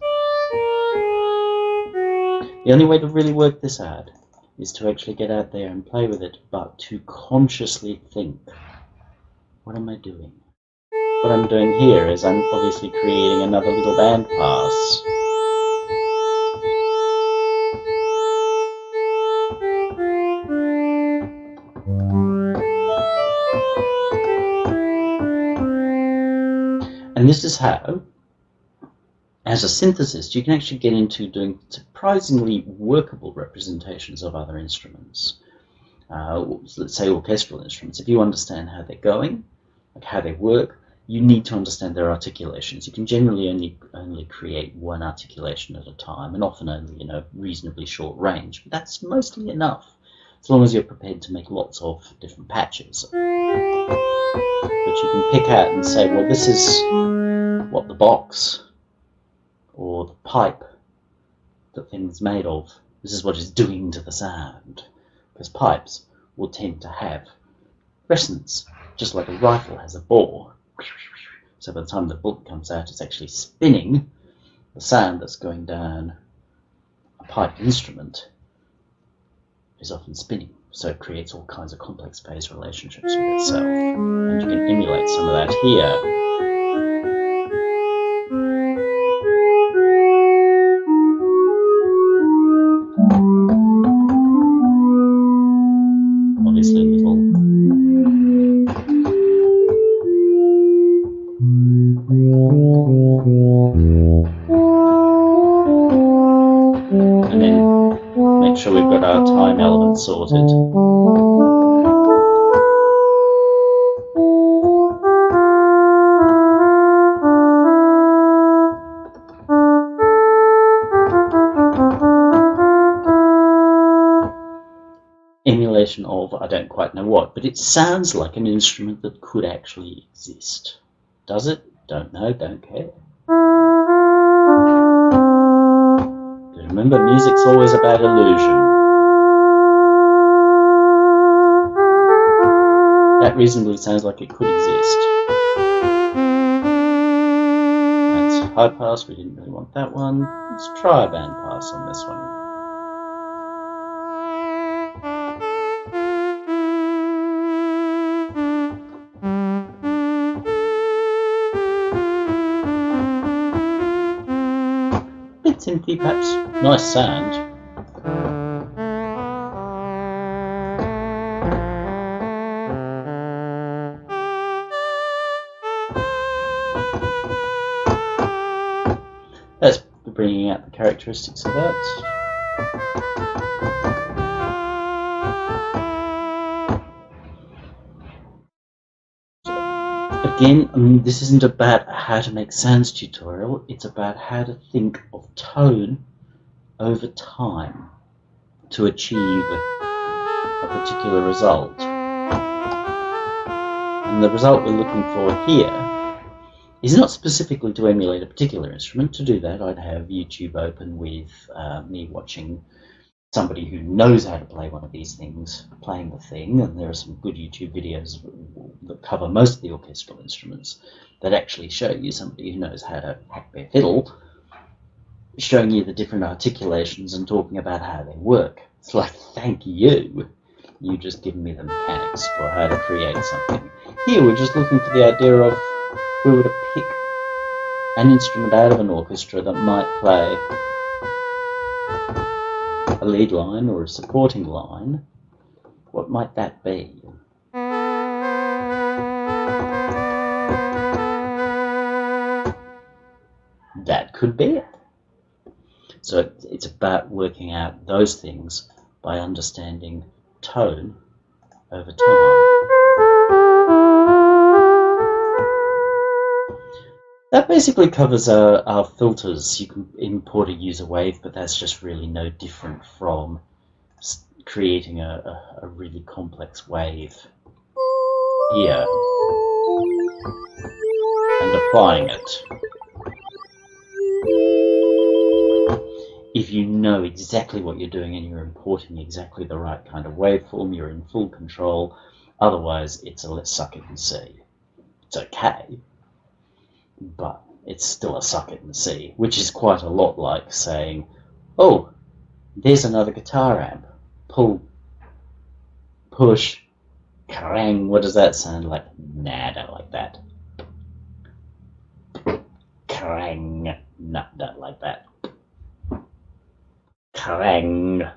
The only way to really work this out is to actually get out there and play with it, but to consciously think, what am I doing? What I'm doing here is I'm obviously creating another little band pass. And this is how, as a synthesist, you can actually get into doing surprisingly workable representations of other instruments. Let's say orchestral instruments. If you understand how they're going, like how they work, you need to understand their articulations. You can generally only create one articulation at a time, and often only in a reasonably short range. But that's mostly enough, as long as you're prepared to make lots of different patches. But you can pick out and say, well, this is what the box or the pipe that thing's made of, this is what it's doing to the sound. Because pipes will tend to have resonance, just like a rifle has a bore. So by the time the bullet comes out, it's actually spinning. The sound that's going down a piped instrument is often spinning, so it creates all kinds of complex phase relationships with itself. And you can emulate some of that here. Obviously a little and then make sure we've got our time element sorted. Emulation of I don't quite know what, but it sounds like an instrument that could actually exist. Does it? Don't know, don't care. But remember, music's always about illusion. That reasonably sounds like it could exist. That's high pass, we didn't really want that one. Let's try a band pass on this one. Synthy, perhaps. Nice sound. That's bringing out the characteristics of that. Again, I mean, this isn't about how to make sounds tutorial, it's about how to think of tone over time to achieve a particular result. And the result we're looking for here is not specifically to emulate a particular instrument. To do that, I'd have YouTube open with me watching somebody who knows how to play one of these things playing the thing, and there are some good YouTube videos that cover most of the orchestral instruments that actually show you somebody who knows how to hack their fiddle, showing you the different articulations and talking about how they work. It's like, thank you, you just given me the mechanics for how to create something. Here we're just looking for the idea of if we were to pick an instrument out of an orchestra that might play a lead line or a supporting line, what might that be? That could be it. So it's about working out those things by understanding tone over time. That basically covers our filters. You can import a user wave, but that's just really no different from creating a really complex wave here and applying it. If you know exactly what you're doing and you're importing exactly the right kind of waveform, you're in full control. Otherwise, it's a let's suck it and see. It's okay, it's still a suck it and see, which is quite a lot like saying, oh, there's another guitar amp. Pull, push, Kerrang! What does that sound like? Nah, I don't like that. Kerrang! No, don't like that. Kerrang!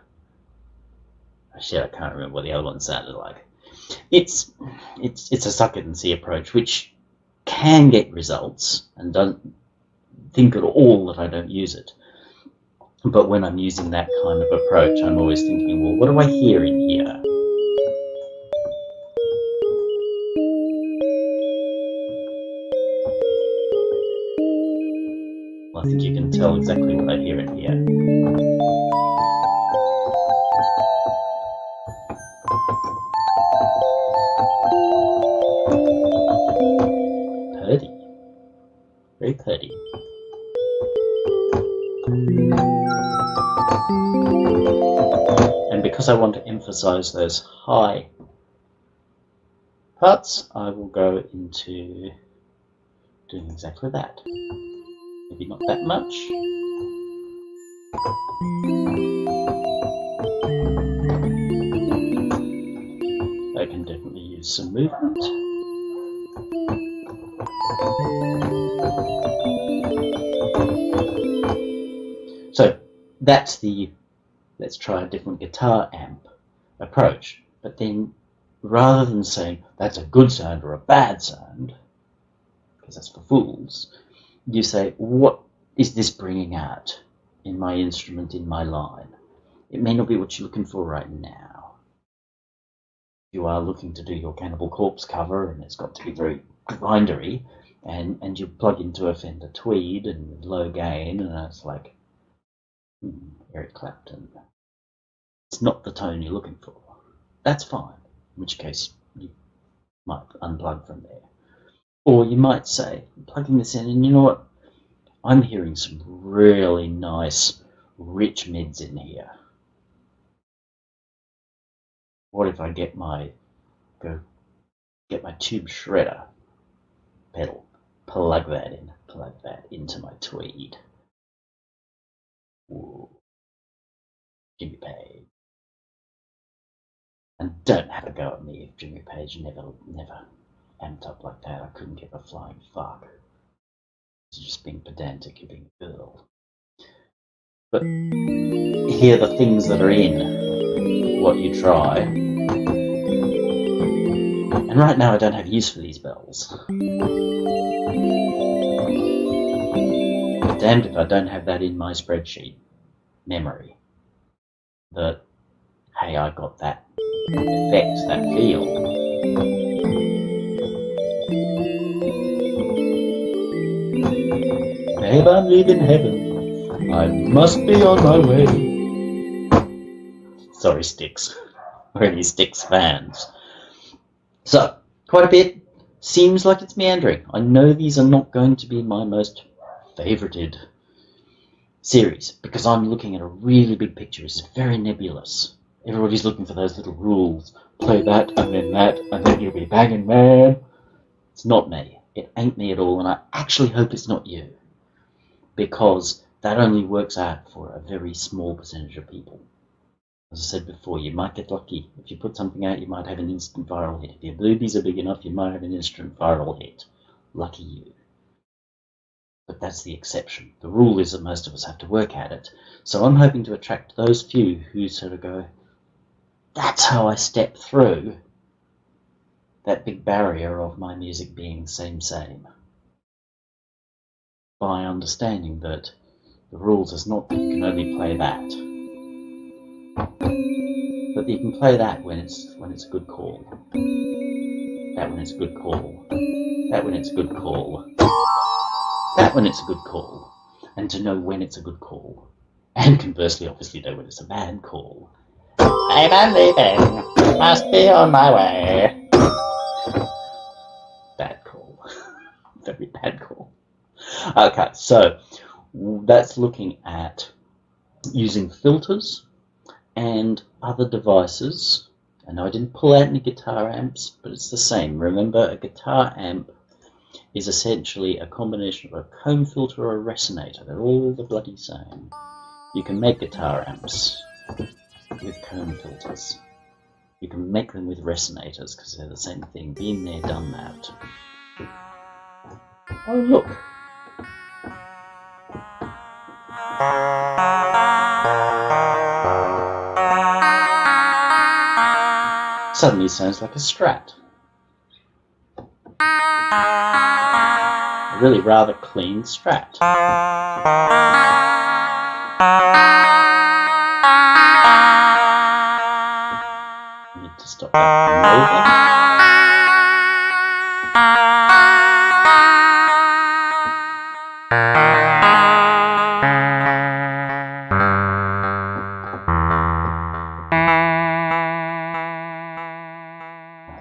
Shit, I can't remember what the other one sounded like. It's a suck it and see approach, which can get results, and don't think at all that I don't use it. But when I'm using that kind of approach, I'm always thinking, well, what do I hear in here? I think you can tell exactly what I hear in here. Purdy. Very purdy. And because I want to emphasize those high parts, I will go into doing exactly that. Maybe not that much. I can definitely use some movement. So that's the let's try a different guitar amp approach. But then rather than saying that's a good sound or a bad sound, because that's for fools, you say, what is this bringing out in my instrument, in my line? It may not be what you're looking for right now. You are looking to do your Cannibal Corpse cover, and it's got to be very grindery, and you plug into a Fender Tweed and low gain, and it's like, Eric Clapton. It's not the tone you're looking for. That's fine, in which case you might unplug from there. Or you might say, I'm plugging this in, and you know what? I'm hearing some really nice, rich mids in here. What if I get my tube shredder pedal, plug that into my Tweed. Ooh. Jimmy Page. And don't have a go at me if Jimmy Page never amped up like that. I couldn't give a flying fuck. It's just being pedantic, you're being a girl. But hear the things that are in what you try. And right now I don't have use for these bells. But damned if I don't have that in my spreadsheet memory. That, hey, I got that effect, that feel. Babe, I'm leaving heaven. I must be on my way. Sorry, Styx. Or any Styx fans. So, quite a bit. Seems like it's meandering. I know these are not going to be my most favorited series, because I'm looking at a really big picture. It's very nebulous. Everybody's looking for those little rules. Play that, and then you'll be banging, man. It's not me. It ain't me at all, and I actually hope it's not you. Because that only works out for a very small percentage of people. As I said before, you might get lucky. If you put something out, you might have an instant viral hit. If your boobies are big enough, you might have an instant viral hit. Lucky you. But that's the exception. The rule is that most of us have to work at it. So I'm hoping to attract those few who sort of go, that's how I step through that big barrier of my music being same. By understanding that the rules is not that you can only play that, but you can play that when it's a good call. That when it's a good call. That when it's a good call. That when it's a good call. And to know when it's a good call. And conversely, obviously, know when it's a bad call. Babe, I'm leaving. Must be on my way. Bad call. Very bad call. Okay, so that's looking at using filters and other devices. I know I didn't pull out any guitar amps, but it's the same. Remember, a guitar amp is essentially a combination of a comb filter or a resonator. They're all the bloody same. You can make guitar amps with comb filters. You can make them with resonators because they're the same thing. Been there, done that. Oh, look. Suddenly sounds like a Strat. A really rather clean Strat. I need to stop that from moving.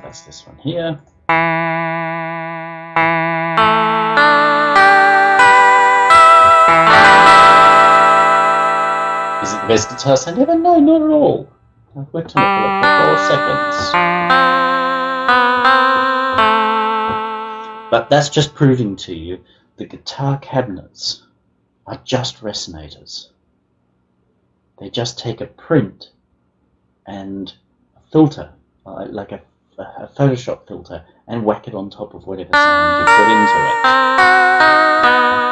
That's this one here. Is it the best guitar sound ever? No, not at all. I've worked on it for 4 seconds. But that's just proving to you the guitar cabinets are just resonators. They just take a print and a filter, like a Photoshop filter, and whack it on top of whatever sound you put into it.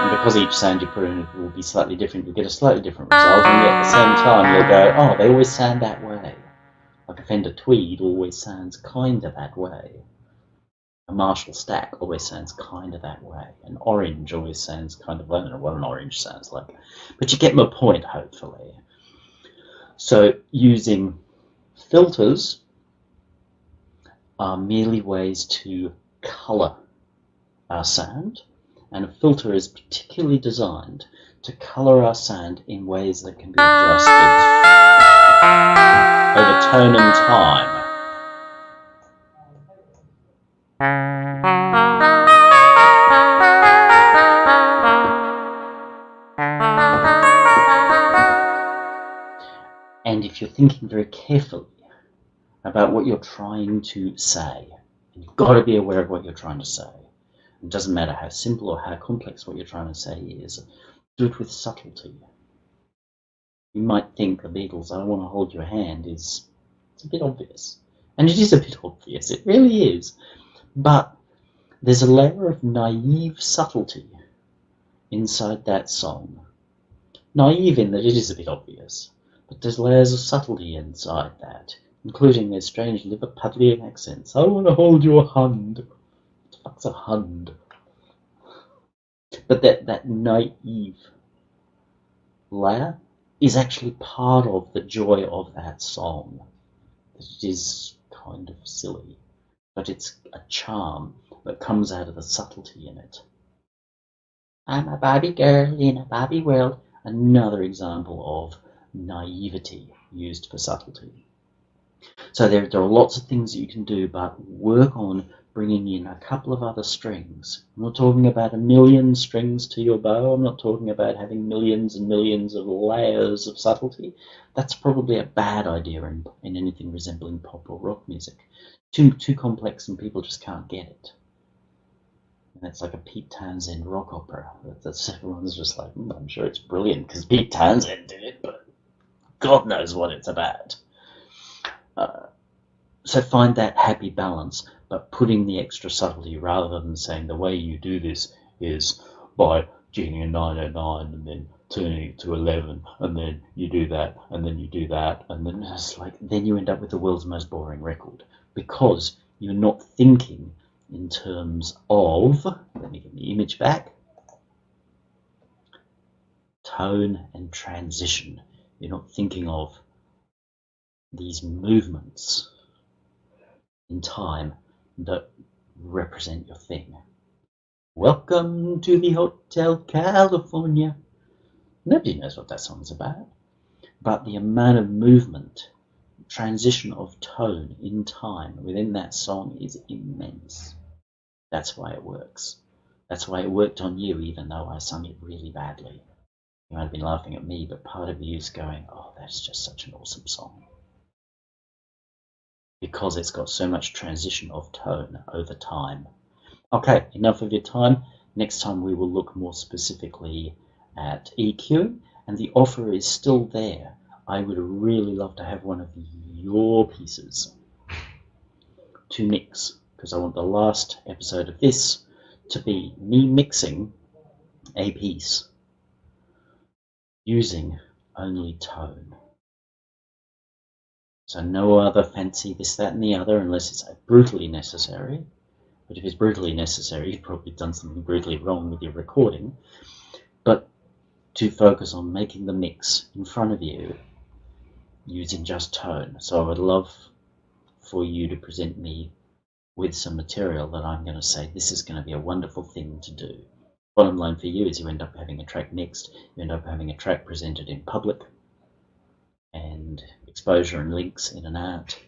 And because each sound you put in it will be slightly different, you'll get a slightly different result, and at the same time you'll go, oh, they always sound that way. Like a Fender Tweed always sounds kind of that way. A Marshall Stack always sounds kind of that way. An Orange always sounds kind of, I don't know what an Orange sounds like. But you get my point, hopefully. So using filters are merely ways to colour our sound, and a filter is particularly designed to colour our sound in ways that can be adjusted over tone and time. And if you're thinking very carefully about what you're trying to say, you've got to be aware of what you're trying to say. It doesn't matter how simple or how complex what you're trying to say is. Do it with subtlety. You might think the Beatles' I Want to Hold Your Hand it's a bit obvious. And it is a bit obvious, it really is. But there's a layer of naive subtlety inside that song. Naive in that it is a bit obvious, but there's layers of subtlety inside that, including their strange Liverpudlian accents. I want to hold your hand. What the fuck's a hand? But that naive layer is actually part of the joy of that song. It is kind of silly, but it's a charm that comes out of the subtlety in it. I'm a Barbie girl in a Barbie world. Another example of naivety used for subtlety. So there are lots of things that you can do, but work on bringing in a couple of other strings. I'm not talking about a million strings to your bow. I'm not talking about having millions and millions of layers of subtlety. That's probably a bad idea in anything resembling pop or rock music. Too complex and people just can't get it. And it's like a Pete Townsend rock opera. Everyone's just like, I'm sure it's brilliant because Pete Townsend did it, but God knows what it's about. So find that happy balance, but putting the extra subtlety rather than saying the way you do this is by tuning a 909 and then turning it to 11 and then you do that and then you do that and then it's like then you end up with the world's most boring record because you're not thinking in terms of, let me get the image back, tone and transition. You're not thinking of these movements in time that represent your thing. Welcome to the Hotel California. Nobody knows what that song's about, but the amount of movement, transition of tone in time within that song is immense. That's why it works. That's why it worked on you, even though I sung it really badly. You might have been laughing at me, but part of you is going, oh, that's just such an awesome song. Because it's got so much transition of tone over time. Okay, enough of your time. Next time we will look more specifically at EQ, and the offer is still there. I would really love to have one of your pieces to mix, because I want the last episode of this to be me mixing a piece using only tone. So no other fancy this, that, and the other, unless it's brutally necessary. But if it's brutally necessary, you've probably done something brutally wrong with your recording. But to focus on making the mix in front of you using just tone. So I would love for you to present me with some material that I'm going to say, this is going to be a wonderful thing to do. Bottom line for you is you end up having a track mixed, you end up having a track presented in public, and exposure and links in an art,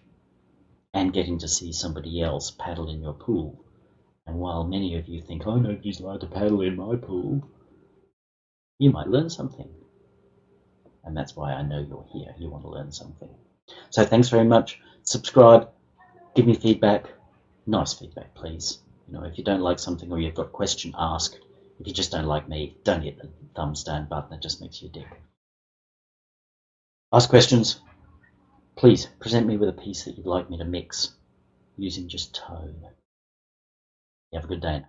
and getting to see somebody else paddle in your pool. And while many of you think, oh, nobody's allowed to paddle in my pool, you might learn something. And that's why I know you're here. You want to learn something. So thanks very much. Subscribe. Give me feedback. Nice feedback, please. If you don't like something or you've got a question, ask. If you just don't like me, don't hit the thumbs down button. It just makes you a dick. Ask questions. Please present me with a piece that you'd like me to mix using just tone. You have a good day now.